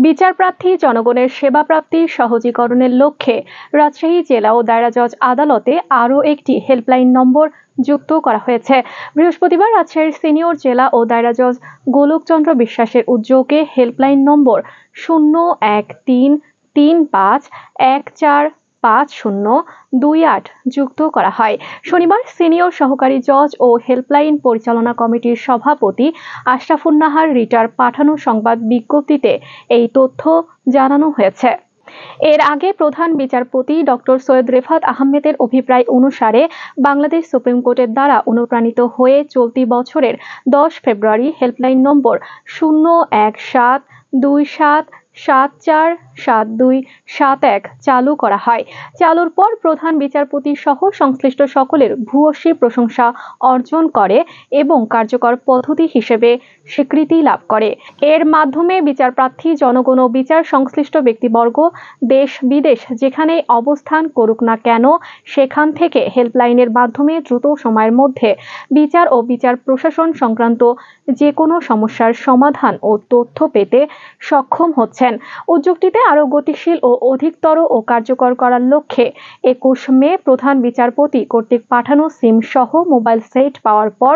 বিচারপ্রার্থী জনগণের সেবা প্রাপ্তি সহজীকরণের লক্ষ্যে রাজশাহী জেলা ও দায়রা জজ আদালতে আরও একটি হেল্পলাইন নম্বর যুক্ত করা হয়েছে। বৃহস্পতিবার রাজশাহীর সিনিয়র জেলা ও দায়রা জজ গোলকচন্দ্র বিশ্বাসের উদ্যোগে হেল্পলাইন নম্বর 01335145028 যুক্ত করা হয়। শনিবার সিনিয়র সহকারী জজ ও হেল্পলাইন পরিচালনা কমিটির সভাপতি আশরাফুন নাহার রিটার পাঠানো সংবাদ বিজ্ঞপ্তিতে এই তথ্য জানানো হয়েছে। এর আগে প্রধান বিচারপতি ডক্টর সৈয়দ রেফাত আহমেদের অভিপ্রায় অনুসারে বাংলাদেশ সুপ্রিম কোর্টের দ্বারা অনুপ্রাণিত হয়ে চলতি বছরের 10 ফেব্রুয়ারি হেল্পলাইন নম্বর 01727474271 চালু করা হয়। চালুর পর প্রধান বিচারপতি সহ সংশ্লিষ্ট সকলের ভূয়সী প্রশংসা অর্জন করে এবং কার্যকর পদ্ধতি হিসেবে স্বীকৃতি লাভ করে। এর মাধ্যমে বিচারপ্রার্থী জনগণ ও বিচার সংশ্লিষ্ট ব্যক্তিবর্গ দেশ বিদেশ যেখানেই অবস্থান করুক না কেন সেখান থেকে হেল্পলাইনের মাধ্যমে দ্রুত সময়ের মধ্যে বিচার ও বিচার প্রশাসন সংক্রান্ত যে কোনো সমস্যার সমাধান ও তথ্য পেতে সক্ষম হচ্ছেন। উদ্যোগটিতে আরও গতিশীল ও অধিকতর ও কার্যকর করার লক্ষ্যে 21 মে প্রধান বিচারপতি কর্তৃক পাঠানো সিম সহ মোবাইল সেট পাওয়ার পর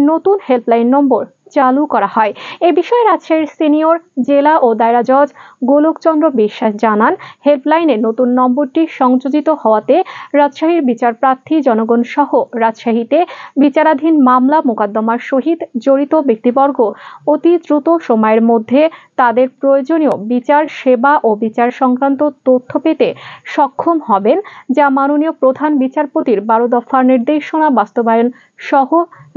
নতুন হেল্পলাইন নম্বর চালু করা হয়। এ বিষয়ে রাজশাহীর সিনিয়র জেলা ও দায়রা জজ গোলকচন্দ্র বিশ্বাস জানান, হেল্পলাইনে নতুন নম্বরটি সংযোজিত হওয়াতে রাজশাহীর বিচারপ্রার্থী জনগণ সহ রাজশাহীতে বিচারাধীন মামলা মোকদ্দমার সহিত জড়িত ব্যক্তিবর্গ অতি দ্রুত সময়ের মধ্যে তাদের প্রয়োজনীয় বিচার সেবা ও বিচার সংক্রান্ত তথ্য পেতে সক্ষম হবেন, যা মাননীয় প্রধান বিচারপতির 12 দফার নির্দেশনা বাস্তবায়ন সহ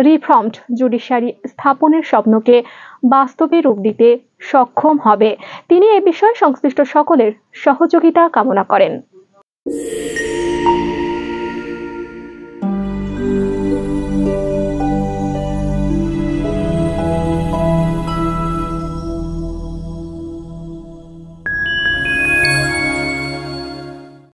রিফর্মড জুডিশিয়ারি স্থাপনের স্বপ্নকে বাস্তবে রূপ দিতে সক্ষম হবে। তিনি এ বিষয়ে সংশ্লিষ্ট সকলের সহযোগিতা কামনা করেন।